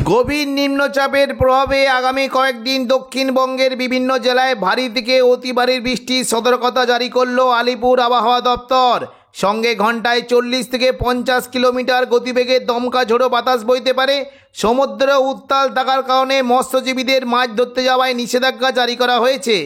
গভীর নিম্নচাপের প্রভাবে আগামী কয়েকদিন দক্ষিণবঙ্গের বিভিন্ন জেলায় ভারী থেকে অতি ভারী বৃষ্টির সতর্কতা জারি করল আলিপুর আবহাওয়া দপ্তর। সঙ্গে ঘন্টায় 40 থেকে 50 কিলোমিটার গতিবেগে দমকা ঝোড়ো বাতাস বইতে পারে। সমুদ্র উত্তাল থাকার কারণে মৎস্যজীবীদের মাছ ধরতে যাওয়ায় নিষেধাজ্ঞা জারি করা হয়েছে।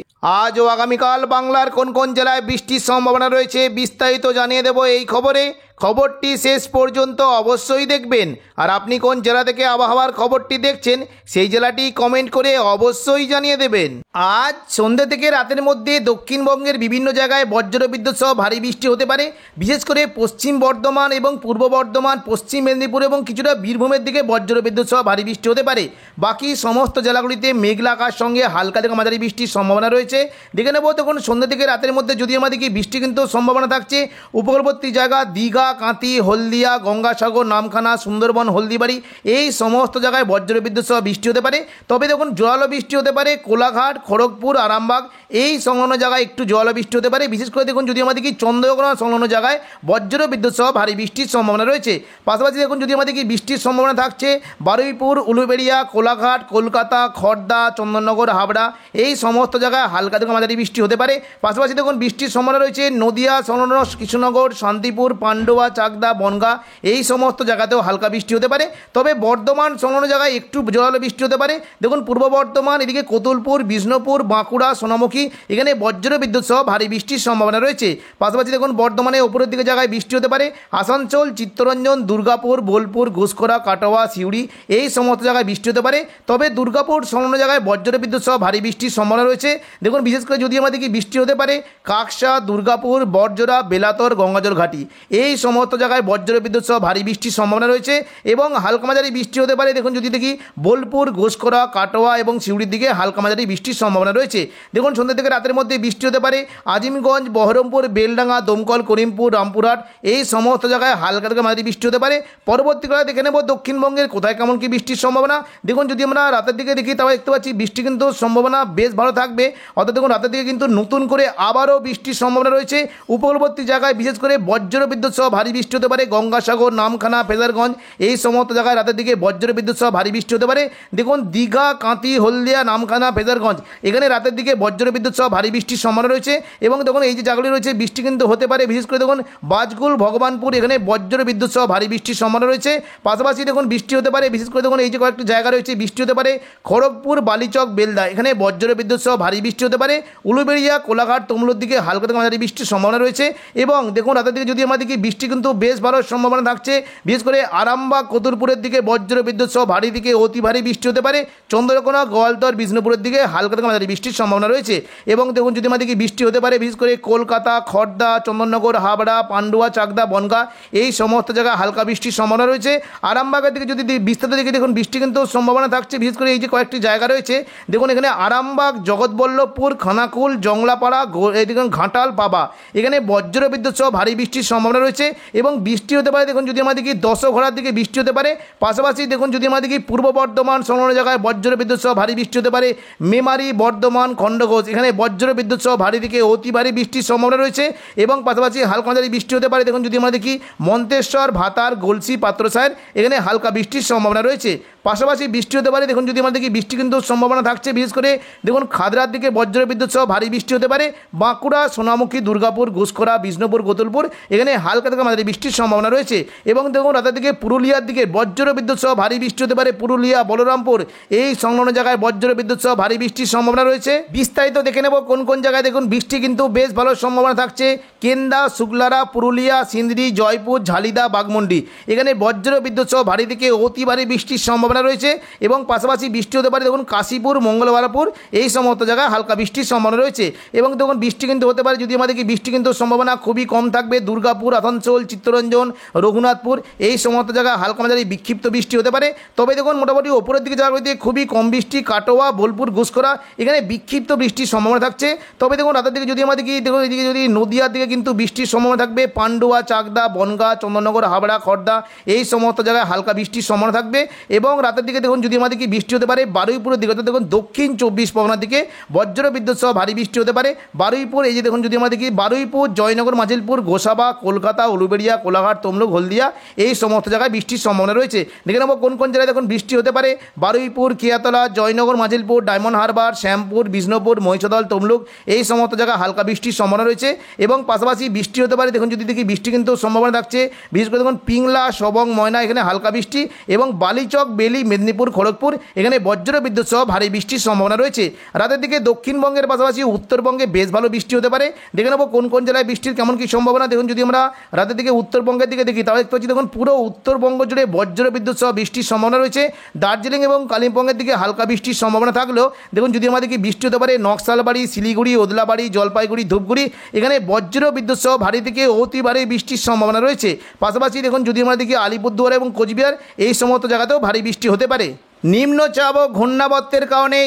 আজ ও আগামীকাল বাংলার কোন কোন জেলায় বৃষ্টির সম্ভাবনা রয়েছে বিস্তারিত জানিয়ে দেব এই খবরে। খবরটি শেষ পর্যন্ত অবশ্যই দেখবেন। আর আপনি কোন জেলা থেকে আবহাওয়ার খবরটি দেখছেন সেই জেলাটি কমেন্ট করে অবশ্যই জানিয়ে দেবেন। আজ সন্ধ্যা থেকে রাতের মধ্যে দক্ষিণবঙ্গের বিভিন্ন জায়গায় বজ্রবিদ্যুৎ সহ ভারী বৃষ্টি হতে পারে। বিশেষ করে পশ্চিম বর্ধমান এবং পূর্ব বর্ধমান, পশ্চিম মেদিনীপুর এবং কিছুটা বীরভূমের দিকে বজ্রবিদ্যুৎ সহ ভারী বৃষ্টি হতে পারে। বাকি সমস্ত জেলাগুলিতে মেঘলা আকাশ সঙ্গে হালকা থেকে মাঝারি বৃষ্টির সম্ভাবনা রয়েছে। দেখে নেব তখন সন্ধ্যা থেকে রাতের মধ্যে যদি আমাদেরকে বৃষ্টি কিন্তু সম্ভাবনা থাকছে উপকূলবর্তী জায়গা দীঘা, কাঁথি, হলদিয়া, গঙ্গাসাগর, নামখানা, সুন্দরবন, হলদিবাড়ি এই সমস্ত জায়গায় বজ্রবিদ্যুৎ সহ বৃষ্টি হতে পারে। তবে দেখুন জোরালো বৃষ্টি হতে পারে কোলাঘাট, খড়গপুর, আরামবাগ এই সংলগ্ন জায়গায় একটু জোরালো বৃষ্টি হতে পারে। বিশেষ করে দেখুন যদি আমাদেরকে চন্দ্রকোনা সংলগ্ন জায়গায় বজ্রবিদ্যুৎ সহ ভারী বৃষ্টির সম্ভাবনা রয়েছে। পাশাপাশি দেখুন যদি আমাদেরকে বৃষ্টির সম্ভাবনা থাকছে বারুইপুর, উলুবেড়িয়া, কোলাঘাট, কলকাতা, খড়দা, চন্দননগর, হাবড়া এই সমস্ত জায়গায় হালকা থেকে মাঝারি বৃষ্টি হতে পারে। পাশাপাশি দেখুন বৃষ্টির সম্ভাবনা রয়েছে নদিয়া সংলগ্ন কৃষ্ণনগর, শান্তিপুর, পান্ডুয়া, চাকদা, বনগাঁ এই সমস্ত জায়গাতেও হালকা বৃষ্টি হতে পারে। তবে বর্ধমান সংলগ্ন জায়গায় একটু জোরালো বৃষ্টি হতে পারে। দেখুন পূর্ব বর্ধমান, এদিকে কতুলপুর, বিষ্ণুপুর, বাঁকুড়া, সোনামুখী এখানে বজ্রবিদ্যুৎ সহ ভারী বৃষ্টির সম্ভাবনা রয়েছে। পাশাপাশি দেখুন বর্ধমানে উপরের দিকে জায়গায় বৃষ্টি হতে পারে। আসানসোল, চিত্তরঞ্জন, দুর্গাপুর, বোলপুর, ঘুষখোরা, কাটোয়া, সিউড়ি এই সমস্ত জায়গায় বৃষ্টি হতে পারে। তবে দুর্গাপুর সংলগ্ন জায়গায় বজ্রবিদ্যুৎ সহ ভারী বৃষ্টির সম্ভাবনা রয়েছে। দেখুন বিশেষ করে যদি আমাদেরকে বৃষ্টি হতে পারে কাকসা, দুর্গাপুর, বড়জোড়া, বেলাতর, গঙ্গাজল ঘাটি এই সমস্ত জায়গায় বজ্রবিদ্যুৎ সহ ভারী বৃষ্টির সম্ভাবনা রয়েছে এবং হালকা মাঝারি বৃষ্টি হতে পারে। দেখুন যদি দেখি বোলপুর, ঘুষখোরা, কাটোয়া এবং সিউড়ির দিকে হালকা মাঝারি বৃষ্টির সম্ভাবনা রয়েছে। দেখুন সন্ধ্যা থেকে রাতের মধ্যে বৃষ্টি হতে পারে আজিমগঞ্জ, বহরমপুর, বেলডাঙ্গা, দমকল, করিমপুর, রামপুরহাট এই সমস্ত জায়গায় হালকা থেকে মাঝারি বৃষ্টি হতে পারে। পরবর্তীকালে দেখে নেব দক্ষিণবঙ্গের কোথায় কেমন কি বৃষ্টির সম্ভাবনা। দেখুন যদি আমরা রাতের দিকে দেখি তাহলে দেখতে পাচ্ছি বৃষ্টি কিন্তু সম্ভাবনা বেশ ভালো থাকবে। অর্থাৎ দেখুন রাতের দিকে কিন্তু নতুন করে আবারও বৃষ্টির সম্ভাবনা রয়েছে। উপকূলবর্তী জায়গায় বিশেষ করে বজ্রবিদ্যুৎ সহ ভারী বৃষ্টি হতে পারে গঙ্গাসাগর, নামখানা, ফেজারগঞ্জ এই সমস্ত জায়গায় রাতের দিকে বজ্রবিদ্যুৎ সহ ভারী বৃষ্টি হতে পারে। দেখুন দীঘা, কাঁথি, হলদিয়া, নামখানা, ফেজারগঞ্জ এখানে রাতের দিকে বজ্রবিদ্যুৎ সহ ভারী বৃষ্টির সম্ভাবনা রয়েছে। এবং দেখুন এই যে জায়গাগুলি রয়েছে বৃষ্টি কিন্তু হতে পারে। বিশেষ করে দেখুন বাজগুল, ভগবানপুর এখানে বজ্রবিদ্যুৎ সহ ভারী বৃষ্টির সম্ভাবনা রয়েছে। পাশাপাশি দেখুন বৃষ্টি হতে পারে বিশেষ করে দেখুন এই যে কয়েকটি জায়গা রয়েছে বৃষ্টি হতে পারে খড়গপুর, বালিচক, বেলদা এখানে বজ্রবিদ্যুৎ সহ ভারী বৃষ্টি হতে পারে। উলুবেড়িয়া, কোলাঘাট, তমলুর দিকে হালকা থেকে মাঝারি বৃষ্টির সম্ভাবনা রয়েছে। এবং দেখুন রাতের দিকে যদি আমাদেরকে বৃষ্টি কিন্তু বেশ ভালো সম্ভাবনা থাকছে। বিশেষ করে আরামবাগ, কতুলপুরের দিকে বজ্রবিদ্যুৎ সহ ভারী থেকে অতি ভারী বৃষ্টি হতে পারে। চন্দ্রকোনা, গোয়ালতর, বিষ্ণুপুরের দিকে হালকা থেকে মাঝারি বৃষ্টির সম্ভাবনা রয়েছে। এবং দেখুন যদি আমাদেরকে বৃষ্টি হতে পারে বিশেষ করে কলকাতা, খড়দা, চন্দননগর, হাবড়া, পান্ডুয়া, চাকদা, বনগাঁ এই সমস্ত জায়গায় হালকা বৃষ্টির সম্ভাবনা রয়েছে। আরামবাগের দিকে যদি বিস্তারিত দিকে দেখুন বৃষ্টি কিন্তু সম্ভাবনা থাকছে। বিশেষ করে এই যে কয়েকটি জায়গা রয়েছে দেখুন এখানে আরামবাগ, জগৎবল্লভপুর, খানাকুল, জংলাপাড়া, এদিকে ঘাটাল, পাবা এখানে বজ্রবিদ্যুৎ সহ ভারী বৃষ্টির সম্ভাবনা রয়েছে। এবং বৃষ্টি হতে পারে দেখুন যদি আমাদেরকে দশঘোড়ার দিকে বৃষ্টি হতে পারে। পাশাপাশি দেখুন যদি আমাদেরকে পূর্ব বর্ধমান সংলগ্ন জায়গায় বজ্রবিদ্যুৎ সহ ভারী বৃষ্টি হতে পারে। মেমারি, বর্ধমান, খণ্ডঘোষ এখানে বজ্রবিদ্যুৎ সহ ভারী থেকে অতি ভারী বৃষ্টির সম্ভাবনা রয়েছে। এবং পাশাপাশি হালকা মাঝারি বৃষ্টি হতে পারে। দেখুন যদি আমরা দেখি মন্তেশ্বর, ভাতার, গলসি, পাত্রসায়ের এখানে হালকা বৃষ্টির সম্ভাবনা রয়েছে। পাশাপাশি বৃষ্টি হতে পারে দেখুন যদি আমাদের কি বৃষ্টি কিন্তু সম্ভাবনা থাকছে। বিশেষ করে দেখুন খাদরার দিকে বজ্রবিদ্যুৎ সহ ভারী বৃষ্টি হতে পারে। বাঁকুড়া, সোনামুখী, দুর্গাপুর, ঘুষখোরা, বিষ্ণুপুর, কতুলপুর এখানে হালকা থেকে মাঝারি বৃষ্টির সম্ভাবনা রয়েছে। এবং দেখুন রাতের দিকে পুরুলিয়ার দিকে বজ্রবিদ্যুৎ সহ ভারী বৃষ্টি হতে পারে। পুরুলিয়া, বলরামপুর এই সংলগ্ন জায়গায় বজ্রবিদ্যুৎ সহ ভারী বৃষ্টির সম্ভাবনা রয়েছে। বিস্তারিত দেখে নেব কোন কোন জায়গায় দেখুন বৃষ্টি কিন্তু বেশ ভালো সম্ভাবনা থাকছে। কেন্দা, শুক্লারা, পুরুলিয়া, সিন্দ্রি, জয়পুর, ঝালিদা, বাগমুন্ডি এখানে বজ্রবিদ্যুৎ সহ ভারী থেকে অতি ভারী বৃষ্টির সম্ভাবনা রয়েছে। এবং পাশাপাশি বৃষ্টি হতে পারে দেখুন কাশীপুর, মঙ্গলবারপুর এই সমস্ত জায়গায় হালকা বৃষ্টির সম্ভাবনা রয়েছে। এবং দেখুন বৃষ্টি কিন্তু হতে পারে যদি আমাদেরকে বৃষ্টি কিন্তু সম্ভাবনা খুবই কম থাকবে। দুর্গাপুর, আসানসোল, চিত্তরঞ্জন, রঘুনাথপুর এই সমস্ত জায়গায় হালকা মাঝারি বিক্ষিপ্ত বৃষ্টি হতে পারে। তবে দেখুন মোটামুটি ওপরের দিকে জায়গাগুলিতে খুবই কম বৃষ্টি। কাটোয়া, বোলপুর, ঘুষখোরা এখানে বিক্ষিপ্ত বৃষ্টির সম্ভাবনা থাকছে। তবে দেখুন রাতের দিকে যদি আমাদেরকে দেখুন এদিকে যদি নদিয়ার দিকে কিন্তু বৃষ্টির সম্ভাবনা থাকবে। পান্ডুয়া, চাকদা, বনগাঁ, চন্দননগর, হাবড়া, খড়দা এই সমস্ত জায়গায় হালকা বৃষ্টির সম্ভাবনা থাকবে। এবং রাতের দিকে দেখুন যদি আমাদেরকে বৃষ্টি হতে পারে বারুইপুরের দিকে, দেখুন দক্ষিণ 24 পরগনার দিকে বজ্রবিদ্যুৎ সহ ভারী বৃষ্টি হতে পারে। বারুইপুর এই যে দেখুন যদি আমাদেরকে বারুইপুর, জয়নগর, মাঝিলপুর, গোসাবা, কলকাতা, উলুবেড়িয়া, কোলাঘাট, তমলুক, হলদিয়া এই সমস্ত জায়গায় বৃষ্টির সম্ভাবনা রয়েছে। দেখে নেব কোন কোন জায়গায় দেখুন বৃষ্টি হতে পারে। বারুইপুর, কিয়াতলা, জয়নগর, মাজিলপুর, ডায়মন্ড হারবার, শ্যামপুর, বিষ্ণুপুর, মহিষাদল, তমলুক এই সমস্ত জায়গায় হালকা বৃষ্টির সম্ভাবনা রয়েছে। এবং পাশাপাশি বৃষ্টি হতে পারে দেখুন যদি দেখি বৃষ্টি কিন্তু সম্ভাবনা থাকছে, বিশেষ করে দেখুন পিংলা, সবং, ময়না এখানে হালকা বৃষ্টি এবং বালিচক, বেলি, মেদিনীপুর, খড়গপুর এখানে বজ্র বিদ্যুৎ সহ ভারী বৃষ্টির সম্ভাবনা রয়েছে। রাতের দিকে দক্ষিণবঙ্গের পাশাপাশি উত্তরবঙ্গে বেশ ভালো বৃষ্টি হতে পারে। দেখে নেব কোন কোন জেলায় বৃষ্টির কেমন কী সম্ভাবনা। দেখুন যদি আমরা রাতের দিকে উত্তরবঙ্গের দিকে দেখি তাহলে দেখতে পাচ্ছি দেখুন পুরো উত্তরবঙ্গ জুড়ে বজ্র বিদ্যুৎ সহ বৃষ্টির সম্ভাবনা রয়েছে। দার্জিলিং এবং কালিম্পংয়ের দিকে হালকা বৃষ্টির সম্ভাবনা থাকলেও দেখুন যদি আমাদেরকে বৃষ্টি হতে পারে নকশালবাড়ি, শিলিগুড়ি, ওদলাবাড়ি, জলপাইগুড়ি, ধূপগুড়ি এখানে বজ্র বিদ্যুৎ সহ ভারী থেকে অতি ভারী বৃষ্টির সম্ভাবনা রয়েছে। পাশাপাশি দেখুন যদি আমরা দেখি আলিপুরদুয়ার এবং কোচবিহার এই সমস্ত জায়গাতেও ভারী বৃষ্টি হতে পারে। নিম্নচাপ ও ঘূর্ণাবর্তের কারণে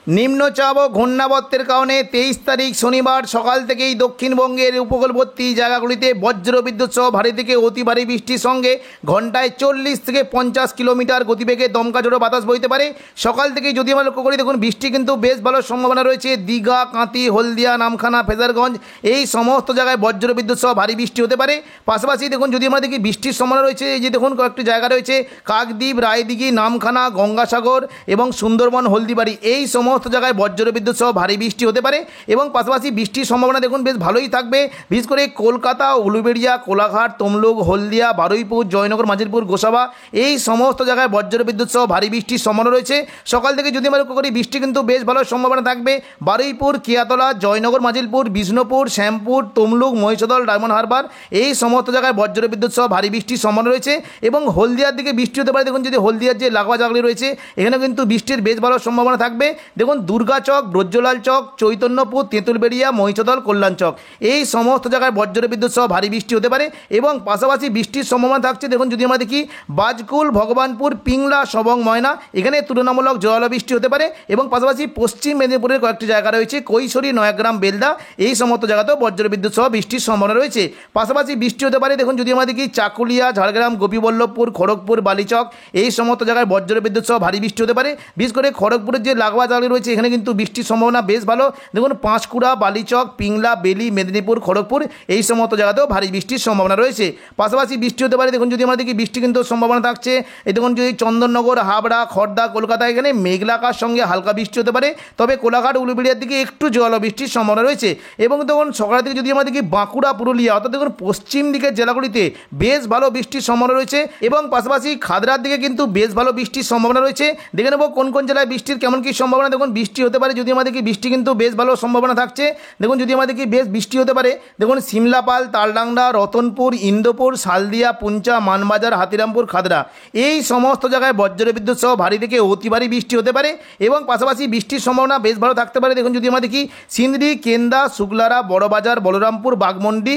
নিম্নচাপ ও ঘূর্ণাবর্তের কারণে 23 তারিখ শনিবার সকাল থেকেই দক্ষিণবঙ্গের উপকূলবর্তী জায়গাগুলিতে বজ্র বিদ্যুৎ সহ ভারী থেকে অতি ভারী বৃষ্টির সঙ্গে ঘন্টায় 40 থেকে 50 কিলোমিটার গতিবেগে দমকা ঝোড়ো বাতাস বইতে পারে। সকাল থেকেই যদি আমরা লক্ষ্য করি দেখুন বৃষ্টি কিন্তু বেশ ভালো সম্ভাবনা রয়েছে। দীঘা, কাঁথি, হলদিয়া, নামখানা, ফেজারগঞ্জ এই সমস্ত জায়গায় বজ্র বিদ্যুৎ সহ ভারী বৃষ্টি হতে পারে। পাশাপাশি দেখুন যদি আমরা দেখি বৃষ্টির সম্ভাবনা রয়েছে এই যে দেখুন কয়েকটি জায়গা রয়েছে কাকদ্বীপ, রায়দিঘি, নামখানা, গঙ্গাসাগর এবং সুন্দরবন, হলদিবাড়ি এই সমস্ত জায়গায় বজ্র বিদ্যুৎ সহ ভারী বৃষ্টি হতে পারে। এবং পাশাপাশি বৃষ্টির সম্ভাবনা দেখুন বেশ ভালোই থাকবে। বিশেষ করে কলকাতা, উলুবেড়িয়া, কোলাঘাট, তমলুক, হলদিয়া, বারুইপুর, জয়নগর, মাজিলপুর, গোসাবা এই সমস্ত জায়গায় বজ্র বিদ্যুৎ সহ ভারী বৃষ্টির সম্ভাবনা রয়েছে। সকাল থেকে যদি আমরা লক্ষ্য করি বৃষ্টি কিন্তু বেশ ভালো সম্ভাবনা থাকবে। বারুইপুর, কিয়াতলা, জয়নগর, মাজিলপুর, বিষ্ণুপুর, শ্যামপুর, তমলুক, মহিষাদল, ডায়মন্ড হারবার এই সমস্ত জায়গায় বজ্র বিদ্যুৎ সহ ভারী বৃষ্টির সম্ভাবনা রয়েছে। এবং হলদিয়ার দিকে বৃষ্টি হতে পারে। দেখুন যদি হলদিয়ার যে লাগোয়া জায়গাগুলি রয়েছে এখানে কিন্তু বৃষ্টির বেশ ভালো সম্ভাবনা থাকবে। দেখুন দুর্গাচক, ব্রজলাল চক, চৈতন্যপুর, তেঁতুলবেড়িয়া, মহিষাদল, কল্যাণ চক এই সমস্ত জায়গায় বজ্র বিদ্যুৎ সহ ভারী বৃষ্টি হতে পারে। এবং পাশাপাশি বৃষ্টির সম্ভাবনা থাকছে দেখুন যদি আমরা দেখি বাজকুল, ভগবানপুর, পিংলা, সবং, ময়না এখানে তুলনামূলক জল বৃষ্টি হতে পারে। এবং পাশাপাশি পশ্চিম মেদিনীপুরের কয়েকটি জায়গা রয়েছে কৈশোরী, নয়াগ্রাম, বেলদা এই সমস্ত জায়গাতেও বজ্র বিদ্যুৎ সহ বৃষ্টির সম্ভাবনা রয়েছে। পাশাপাশি বৃষ্টি হতে পারে দেখুন যদি আমরা দেখি চাকুলিয়া, ঝাড়গ্রাম, গোপীবল্লভপুর, খড়গপুর, বালিচক এই সমস্ত জায়গায় বজ্র বিদ্যুৎ সহ ভারী বৃষ্টি হতে পারে। বিশেষ করে খড়গপুরের যে লাগোয়া জায়গা রয়েছে এখানে কিন্তু বৃষ্টির সম্ভাবনা বেশ ভালো। দেখুন পাঁশকুড়া, বালিচক, পিংলা, বেলি, মেদিনীপুর, খড়গপুর এই সমস্ত জায়গাতেও ভারী বৃষ্টির সম্ভাবনা রয়েছে। পাশাপাশি বৃষ্টি হতে পারে দেখুন যদি আমরা দেখি বৃষ্টি কিন্তু সম্ভাবনা থাকছে এই দেখুন যদি চন্দননগর, হাবড়া, খড়দা, কলকাতা এখানে মেঘলা আকাশ সঙ্গে হালকা বৃষ্টি হতে পারে। তবে কোলাঘাট, উলুবেড়িয়ার দিকে একটু জল বৃষ্টির সম্ভাবনা রয়েছে। এবং দেখুন সকালের দিকে যদি আমরা দেখি বাঁকুড়া, পুরুলিয়া অর্থাৎ দেখুন পশ্চিম দিকের জেলাগুলিতে বেশ ভালো বৃষ্টির সম্ভাবনা রয়েছে। এবং পাশাপাশি খাদড়ার দিকে কিন্তু বেশ ভালো বৃষ্টির সম্ভাবনা রয়েছে। দেখে নেব কোন কোন জেলায় বৃষ্টির কেমন কী সম্ভাবনা। দেখুন বৃষ্টি হতে পারে যদি আমরা দেখি বৃষ্টি কিন্তু বেশ ভালো সম্ভাবনা থাকছে। দেখুন যদি আমরা দেখি বেশ বৃষ্টি হতে পারে দেখুন সিমলাপাল, তালডাংরা, রতনপুর, ইন্দোপুর, শালদিয়া, পুঞ্চা, মানবাজার, হাতিরামপুর, খাদড়া এই সমস্ত জায়গায় বজ্র বিদ্যুৎ সহ ভারী থেকে অতি ভারী বৃষ্টি হতে পারে। এবং পাশাপাশি বৃষ্টির সম্ভাবনা বেশ ভালো থাকতে পারে। দেখুন যদি আমরা দেখি সিন্দ্রি, কেন্দা, শুক্লারা, বড়বাজার, বলরামপুর, বাগমন্ডি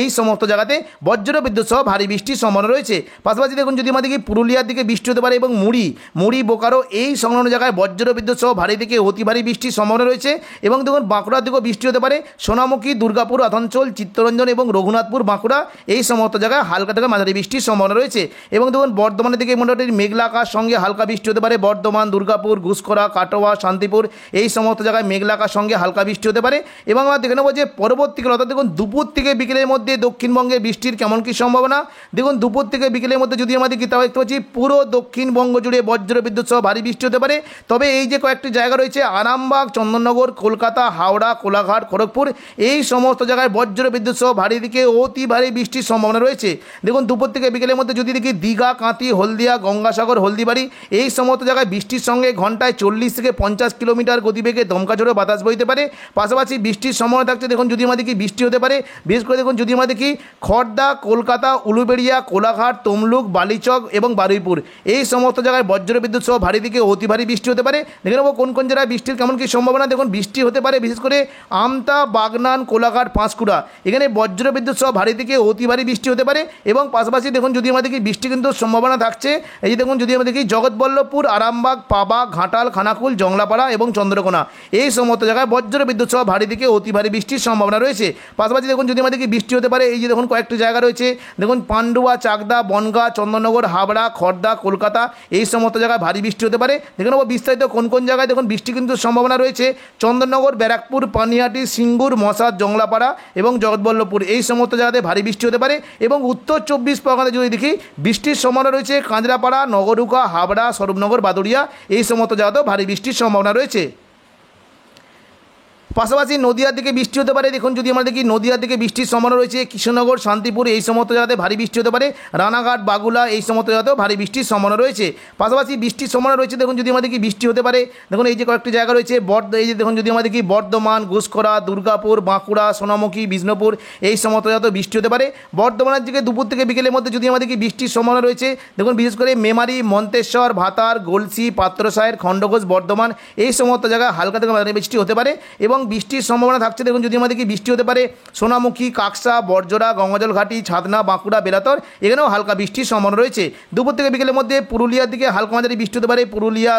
এই সমস্ত জায়গাতে বজ্র বিদ্যুৎ সহ ভারী বৃষ্টির সম্ভাবনা রয়েছে। পাশাপাশি দেখুন যদি আমরা দেখি পুরুলিয়ার দিকে বৃষ্টি হতে পারে এবং মুড়ি, বোকারো এই সংলগ্ন জায়গায় বজ্র বিদ্যুৎ সহ ভারী থেকে অতি ভারী বৃষ্টির সম্ভাবনা রয়েছে। এবং দেখুন বাঁকুড়ার দিকেও বৃষ্টি হতে পারে সোনামুখী, দুর্গাপুর, আসানসোল, চিত্তরঞ্জন এবং রঘুনাথপুর, বাঁকুড়া এই সমস্ত জায়গায় হালকা থেকে মাঝারি বৃষ্টির সম্ভাবনা রয়েছে। এবং দেখুন বর্ধমানের দিকে মোটামুটি মেঘলা আকাশ সঙ্গে হালকা বৃষ্টি হতে পারে। বর্ধমান, দুর্গাপুর, ঘুষকরা, কাটোয়া, শান্তিপুর এই সমস্ত জায়গায় মেঘলা আকাশ সঙ্গে হালকা বৃষ্টি হতে পারে। এবং আমরা দেখে নেব যে পরবর্তীকালে অর্থাৎ দেখুন দুপুর থেকে বিকেলের মধ্যে দক্ষিণবঙ্গে বৃষ্টির কেমন কী সম্ভাবনা। দেখুন দুপুর থেকে বিকেলের মধ্যে যদি আমরা দেখি তাহলে দেখতে পাচ্ছি পুরো দক্ষিণবঙ্গ জুড়ে বজ্র বিদ্যুৎ সহ ভারী বৃষ্টি হতে পারে। তবে এই যে কয়েকটি জায়গা রয়েছে আরামবাগ, চন্দননগর, কলকাতা, হাওড়া, কোলাঘাট, খড়গপুর এই সমস্ত জায়গায় বজ্র বিদ্যুৎ সহ ভারী থেকে অতি ভারী বৃষ্টির সম্ভাবনা রয়েছে। দেখুন দুপুর থেকে বিকেলের মধ্যে যদি দেখি দীঘা, কাঁথি, হলদিয়া, গঙ্গাসাগর, হলদিবাড়ি এই সমস্ত জায়গায় বৃষ্টির সঙ্গে ঘন্টায় 40 থেকে 50 কিলোমিটার গতিবেগে দমকা ঝোড়ো বাতাস বইতে পারে। পাশাপাশি বৃষ্টির সম্ভাবনা থাকছে দেখুন যদি আমরা দেখি বৃষ্টি হতে পারে বিশেষ করে দেখুন যদি আমরা দেখি খড়দা, কলকাতা, উলুবেড়িয়া, কোলাঘাট, তমলুক, বালিচক এবং বারুইপুর এই সমস্ত জায়গায় বজ্র বিদ্যুৎ সহ ভারী থেকে অতি ভারী বৃষ্টি হতে পারে। দেখে নেব কোন কোন জায়গায় বৃষ্টির কেমন কী সম্ভাবনা। দেখুন বৃষ্টি হতে পারে বিশেষ করে আমতা, বাগনান, কোলাঘাট, পাঁশকুড়া এখানে বজ্র বিদ্যুৎ সহ ভারী থেকে অতি ভারী বৃষ্টি হতে পারে। এবং পাশাপাশি দেখুন যদি আমরা দেখি বৃষ্টি কিন্তু সম্ভাবনা থাকছে এই যে দেখুন যদি আমরা দেখি জগৎবল্লভপুর, আরামবাগ, পাবা, ঘাটাল, খানাকুল, জংলাপাড়া এবং চন্দ্রকোনা এই সমস্ত জায়গায় বজ্র বিদ্যুৎ সহ ভারী থেকে অতি ভারী বৃষ্টির সম্ভাবনা রয়েছে। পাশাপাশি দেখুন যদি আমরা দেখি বৃষ্টি হতে পারে এই যে দেখুন কয়েকটি জায়গা রয়েছে দেখুন পান্ডুয়া, চাকদা, বনগাঁ, চন্দননগর, হাবড়া, খড়দা, কলকাতা এই সমস্ত জায়গায় ভারী বৃষ্টি হতে পারে। দেখে নেব বিস্তারিত কোন কোন জায়গায় দেখুন বৃষ্টি কিন্তু সম্ভাবনা রয়েছে চন্দননগর, ব্যারাকপুর, পানিহাটি, সিঙ্গুর, মশাদ, জংলাপাড়া এবং জগৎবল্লভপুর এই সমস্ত জায়গাতে ভারী বৃষ্টি হতে পারে। এবং উত্তর 24 পরগনাতে যদি দেখি বৃষ্টির সম্ভাবনা রয়েছে কাঁচরাপাড়া, নগরুকা, হাবড়া, স্বরূপনগর, বাদুড়িয়া এই সমস্ত জায়গাতেও ভারী বৃষ্টির সম্ভাবনা রয়েছে। পাশাপাশি নদিয়ার দিকে বৃষ্টি হতে পারে। দেখুন যদি আমরা দেখি নদিয়ার দিকে বৃষ্টির সম্ভাবনা রয়েছে কৃষ্ণনগর, শান্তিপুর এই সমস্ত জায়গাতে ভারী বৃষ্টি হতে পারে, রানাঘাট, বাগুলা এই সমস্ত জায়গাতেও ভারী বৃষ্টির সম্ভাবনা রয়েছে। পাশাপাশি বৃষ্টির সম্ভাবনা রয়েছে দেখুন যদি আমরা দেখি বৃষ্টি হতে পারে দেখুন এই যে কয়েকটি জায়গা রয়েছে এই যে দেখুন যদি আমরা দেখি বর্ধমান, ঘুষখরা, দুর্গাপুর, বাঁকুড়া, সোনামুখী, বিষ্ণুপুর এই সমস্ত জায়গাতেও বৃষ্টি হতে পারে। বর্ধমানের দিকে দুপুর থেকে বিকেলের মধ্যে যদি আমরা দেখি বৃষ্টির সম্ভাবনা রয়েছে দেখুন বিশেষ করে মেমারি, মন্তেশ্বর, ভাতার, গলসি, পাত্রসায়ের, খণ্ডঘোষ, বর্ধমান এই সমস্ত জায়গায় হালকা থেকে মাঝারি বৃষ্টি হতে পারে। এবং বৃষ্টির সম্ভাবনা থাকছে দেখুন যদি আমাদের কি বৃষ্টি হতে পারে সোনামুখী, কাকসা, বরজোড়া, গঙ্গাজল ঘাটি, ছাতনা, বাঁকুড়া, বেলাতর এখানেও হালকা বৃষ্টির সম্ভাবনা রয়েছে। দুপুর থেকে বিকেলের মধ্যে পুরুলিয়ার দিকে হালকা মাঝারি বৃষ্টি হতে পারে, পুরুলিয়া,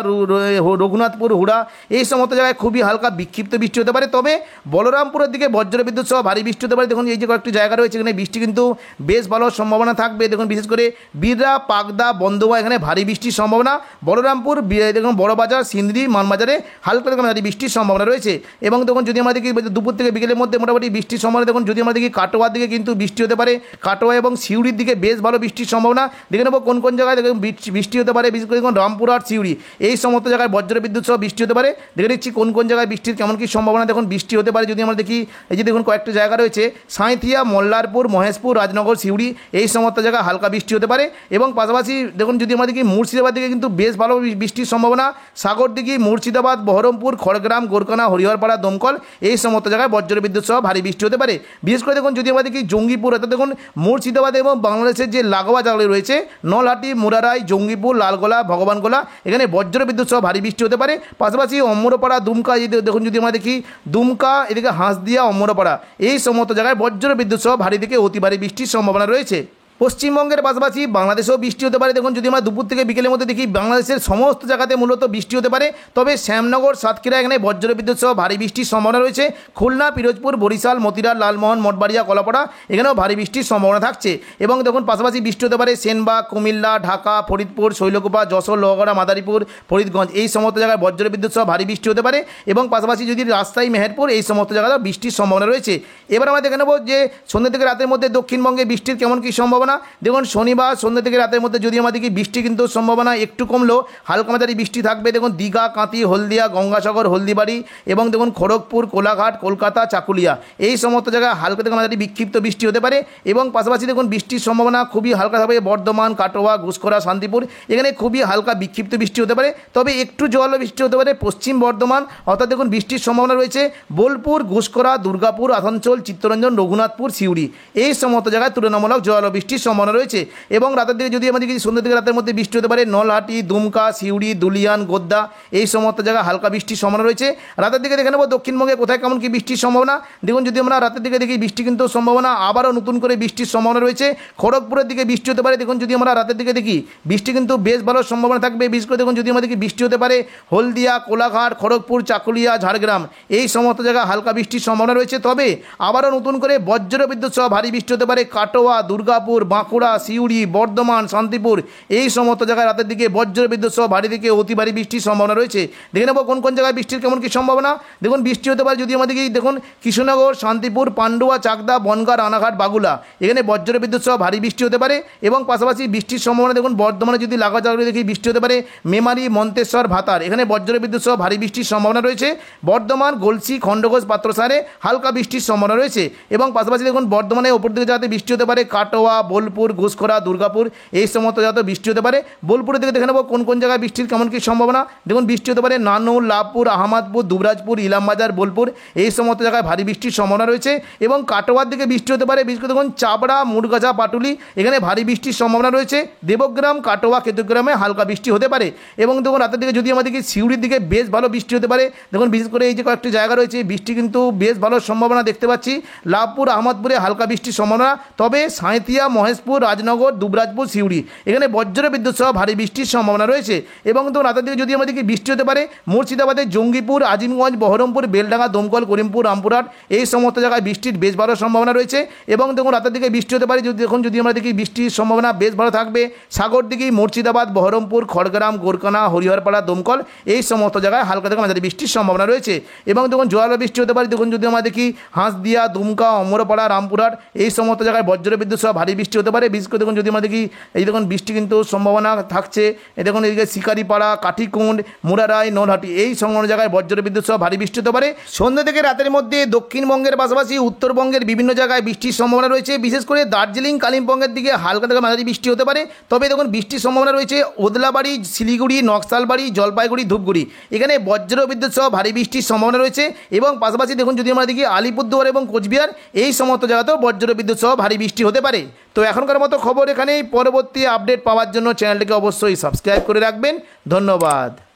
রঘুনাথপুর, হুড়া এই সমস্ত জায়গায় খুবই হালকা বিক্ষিপ্ত বৃষ্টি হতে পারে। তবে বলরামপুরের দিকে বজ্রবিদ্যুৎ সহ ভারী বৃষ্টি হতে পারে। দেখুন এই যে কয়েকটি জায়গা রয়েছে এখানে বৃষ্টি কিন্তু বেশ ভালো সম্ভাবনা থাকবে। দেখুন বিশেষ করে বীররা, পাকদা, বন্দোয়া এখানে ভারী বৃষ্টির সম্ভাবনা। বলরামপুর, দেখুন বড়বাজার, সিন্দ্রি, মানবাজারে হালকা থেকে মাঝারি বৃষ্টির সম্ভাবনা রয়েছে। এবং দেখুন যদি আমরা দেখি দুপুর থেকে বিকেলের মধ্যে মোটামুটি বৃষ্টির সম্ভাবনা দেখুন যদি আমরা দেখি কাটোয়ার দিকে কিন্তু বৃষ্টি হতে পারে, কাটোয়া এবং সিউড়ির দিকে বেশ ভালো বৃষ্টির সম্ভাবনা। দেখে নেবো কোন কোন জায়গায় দেখুন বৃষ্টি হতে পারে। বিশেষ করে দেখুন রামপুরহাট, সিউড়ি এই সমস্ত জায়গায় বজ্রবিদ্যুৎ সহ বৃষ্টি হতে পারে। দেখে নিচ্ছি কোন কোন জায়গায় বৃষ্টির কেমন কী সম্ভাবনা দেখুন বৃষ্টি হতে পারে। যদি আমরা দেখি এই যে দেখুন কয়েকটা জায়গা রয়েছে সাঁইথিয়া, মল্লারপুর, মহেশপুর, রাজনগর, সিউড়ি এই সমস্ত জায়গায় হালকা বৃষ্টি হতে পারে। এবং পাশাপাশি দেখুন যদি আমরা দেখি মুর্শিদাবাদ দিকে কিন্তু বেশ ভালো বৃষ্টির সম্ভাবনা। সাগরদিঘি, মুর্শিদাবাদ, বহরমপুর, খড়গ্রাম, গোরকানা, হরিহরপাড়া, দমকল এই সমস্ত জায়গায় বজ্রবিদ্যুৎ সহ ভারী বৃষ্টি হতে পারে। বিশেষ করে দেখুন যদি আমরা দেখি জঙ্গিপুর অর্থাৎ দেখুন মুর্শিদাবাদ এবং বাংলাদেশের যে লাগোয়া জায়গাগুলি রয়েছে নলহাটি, মুরারাই, জঙ্গিপুর, লালগোলা, ভগবানগোলা এখানে বজ্রবিদ্যুৎ সহ ভারী বৃষ্টি হতে পারে। পাশাপাশি অমরপাড়া, দুমকা দেখুন যদি আমরা দেখি দুমকা এদিকে হাঁসদিয়া, অমরপাড়া এই সমস্ত জায়গায় বজ্রবিদ্যুৎ সহ ভারী থেকে অতি ভারী বৃষ্টির সম্ভাবনা রয়েছে। পশ্চিমবঙ্গের পাশাপাশি বাংলাদেশেও বৃষ্টি হতে পারে। দেখুন যদি আমরা দুপুর থেকে বিকেলের মধ্যে দেখি বাংলাদেশের সমস্ত জায়গাতে মূলত বৃষ্টি হতে পারে। তবে শ্যামনগর, সাতক্ষীরা এখানে বজ্রবিদ্যুৎ সহ ভারী বৃষ্টির সম্ভাবনা রয়েছে। খুলনা, পিরোজপুর, বরিশাল, মতিরার, লালমোহন, মঠবাড়িয়া, কলাপাড়া এখানেও ভারী বৃষ্টির সম্ভাবনা থাকছে। এবং দেখুন পাশাপাশি বৃষ্টি হতে পারে সেনবাগ, কুমিল্লা, ঢাকা, ফরিদপুর, শৈলকুপা, যশোর, লোহাগড়া, মাদারীপুর, ফরিদগঞ্জ এই সমস্ত জায়গায় বজ্রবিদ্যুৎ সহ ভারী বৃষ্টি হতে পারে। এবং পাশাপাশি যদি রাজশাহী, মেহেরপুর এই সমস্ত জায়গায় বৃষ্টির সম্ভাবনা রয়েছে। এবার আমরা দেখে নেব যে সন্ধ্যা থেকে রাতের মধ্যে দক্ষিণবঙ্গে বৃষ্টির কেমন কী সম্ভাবনা। দেখুন শনিবার সন্ধ্যা থেকে রাতের মধ্যে যদি আমাদের কি বৃষ্টি কিন্তু সম্ভাবনা একটু কমলেও হালকা মাঝারি বৃষ্টি থাকবে। দেখুন দীঘা, কাঁথি, হলদিয়া, গঙ্গাসাগর, হলদিবাড়ি এবং দেখুন খড়গপুর, কোলাঘাট, কলকাতা, চাকুলিয়া এই সমস্ত জায়গায় হালকা থেকে মাঝারি বিক্ষিপ্ত বৃষ্টি হতে পারে। এবং পাশাপাশি দেখুন বৃষ্টির সম্ভাবনা খুবই হালকা থাকবে বর্ধমান, কাটোয়া, ঘুষখরা, শান্তিপুর এখানে খুবই হালকা বিক্ষিপ্ত বৃষ্টি হতে পারে। তবে একটু জোরালো বৃষ্টি হতে পারে পশ্চিম বর্ধমান অর্থাৎ দেখুন বৃষ্টির সম্ভাবনা রয়েছে বোলপুর, ঘুষখরা, দুর্গাপুর, আসানসোল, চিত্তরঞ্জন, রঘুনাথপুর, সিউড়ি এই সমস্ত জায়গায় তুলনামূলক জোরালো বৃষ্টির সম্ভাবনা রয়েছে। এবং রাতের দিকে যদি আমাদের সন্ধ্যা থেকে রাতের মধ্যে বৃষ্টি হতে পারে নলহাটি, দুমকা, সিউড়ি, দুলিয়ান, গোদ্দা এই সমস্ত জায়গায় হালকা বৃষ্টির সম্ভাবনা রয়েছে। রাতের দিকে দেখে নেব দক্ষিণবঙ্গে কোথায় কেমন কি বৃষ্টির সম্ভাবনা। দেখুন যদি আমরা রাতের দিকে দেখি বৃষ্টি কিন্তু সম্ভাবনা আবারও নতুন করে বৃষ্টির সম্ভাবনা রয়েছে। খড়গপুরের দিকে বৃষ্টি হতে পারে। দেখুন যদি আমরা রাতের দিকে দেখি বৃষ্টি কিন্তু বেশ ভালো সম্ভাবনা থাকবে। বিশেষ করে দেখুন যদি আমাদের বৃষ্টি হতে পারে হলদিয়া, কোলাঘাট, খড়গপুর, চাকুলিয়া, ঝাড়গ্রাম এই সমস্ত জায়গায় হালকা বৃষ্টির সম্ভাবনা রয়েছে। তবে আবারও নতুন করে বজ্রবিদ্যুৎ সহ ভারী বৃষ্টি হতে পারে কাটোয়া, দুর্গাপুর, বাঁকুড়া, সিউড়ি, বর্ধমান, শান্তিপুর এই সমস্ত জায়গায় রাতের দিকে বজ্রবিদ্যুৎ সহ ভারী থেকে অতি ভারী বৃষ্টির সম্ভাবনা রয়েছে। দেখে নেব কোন কোন জায়গায় বৃষ্টির কেমন কী সম্ভাবনা। দেখুন বৃষ্টি হতে পারে যদি আমাদের দেখুন কৃষ্ণনগর, শান্তিপুর, পান্ডুয়া, চাকদা, বনগাঁ, রানাঘাট, বাগুলা এখানে বজ্রবিদ্যুৎ সহ ভারী বৃষ্টি হতে পারে। এবং পাশাপাশি বৃষ্টির সম্ভাবনা দেখুন বর্ধমানে যদি লাগোয়া জায়গাগুলো দেখি বৃষ্টি হতে পারে মেমারি, মন্তেশ্বর, ভাতার এখানে বজ্রবিদ্যুৎ সহ ভারী বৃষ্টির সম্ভাবনা রয়েছে। বর্ধমান, গলসি, খণ্ডঘোষ, পাত্রসারে হালকা বৃষ্টির সম্ভাবনা রয়েছে। এবং পাশাপাশি দেখুন বর্ধমানে ওপর দিকে যাতে বৃষ্টি হতে পারে কাটোয়া, বোলপুর, ঘুষখরা, দুর্গাপুর এই সমস্ত যাতে বৃষ্টি হতে পারে। বোলপুরের দিকে দেখে নেব কোন কোন জায়গায় বৃষ্টির কেমন কী সম্ভাবনা। দেখুন বৃষ্টি হতে পারে নানুর, লাভপুর, আহমদপুর, দুবরাজপুর, ইলামবাজার, বোলপুর এই সমস্ত জায়গায় ভারী বৃষ্টির সম্ভাবনা রয়েছে। এবং কাটোয়ার দিকে বৃষ্টি হতে পারে বিশেষ করে দেখুন চাবড়া, মুড়গাছা, পাটুলি এখানে ভারী বৃষ্টির সম্ভাবনা রয়েছে। দেবগ্রাম, কাটোয়া, কেতুগ্রামে হালকা বৃষ্টি হতে পারে। এবং দেখুন রাতের দিকে যদি আমাদেরকে সিউড়ির দিকে বেশ ভালো বৃষ্টি হতে পারে। দেখুন বিশেষ করে এই যে কয়েকটি জায়গা রয়েছে বৃষ্টি কিন্তু বেশ ভালো সম্ভাবনা দেখতে পাচ্ছি। লাভপুর, আহমদপুরে হালকা বৃষ্টির সম্ভাবনা। তবে সাঁইথিয়া, মহেশপুর, রাজনগর, দুবরাজপুর, সিউড়ি এখানে বজ্র বিদ্যুৎ সহ ভারী বৃষ্টির সম্ভাবনা রয়েছে। এবং তো রাতের দিকে যদি আমাদেরকে বৃষ্টি হতে পারে মুর্শিদাবাদের জঙ্গিপুর, আজিমগঞ্জ, বহরমপুর, বেলডাঙ্গা, দমকল, করিমপুর, রামপুরহাট এই সমস্ত জায়গায় বৃষ্টির বেশ ভালো সম্ভাবনা রয়েছে। এবং দেখুন রাতের দিকে বৃষ্টি হতে পারে যদি আমরা দেখি বৃষ্টির সম্ভাবনা বেশ ভালো থাকবে সাগর দিঘি, মুর্শিদাবাদ, বহরমপুর, খড়গ্রাম, গোরকানা, হরিহরপাড়া, দমকল এই সমস্ত জায়গায় হালকা থেকে মাঝারি বৃষ্টির সম্ভাবনা রয়েছে। এবং দেখুন জোয়ালো বৃষ্টি হতে পারে যদি আমরা দেখি হাঁসদিয়া, দুমকা, অমরপাড়া, রামপুরহাট এই সমস্ত জায়গায় বজ্র বিদ্যুৎ সহ ভারী বৃষ্টি হতে পারে। বিশেষ করে দেখুন যদি আমরা দেখি এই দেখুন বৃষ্টি কিন্তু সম্ভাবনা থাকছে এই দেখুন এদিকে শিকারিপাড়া, কাঠিকুণ্ড, মুরারাই, নলহাটি এই সংলগ্ন জায়গায় বজ্র বিদ্যুৎ সহ ভারী বৃষ্টি হতে পারে। সন্ধ্যা থেকে রাতের মধ্যে দক্ষিণবঙ্গের পাশাপাশি উত্তরবঙ্গের বিভিন্ন জায়গায় বৃষ্টির সম্ভাবনা রয়েছে। বিশেষ করে দার্জিলিং, কালিম্পংয়ের দিকে হালকা থেকে মাঝারি বৃষ্টি হতে পারে। তবে দেখুন বৃষ্টির সম্ভাবনা রয়েছে ওদলাবাড়ি, শিলিগুড়ি, নকশালবাড়ি, জলপাইগুড়ি, ধূপগুড়ি এখানে বজ্র বিদ্যুৎ সহ ভারী বৃষ্টির সম্ভাবনা রয়েছে। এবং পাশাপাশি দেখুন যদি আমরা দেখি আলিপুরদুয়ার এবং কোচবিহার এই সমস্ত জায়গাতেও বজ্র বিদ্যুৎ সহ ভারী বৃষ্টি হতে পারে। তো এখনকার মতো খবর এখানেই। পরবর্তী আপডেট পাওয়ার জন্য চ্যানেলটিকে অবশ্যই সাবস্ক্রাইব করে রাখবেন। ধন্যবাদ।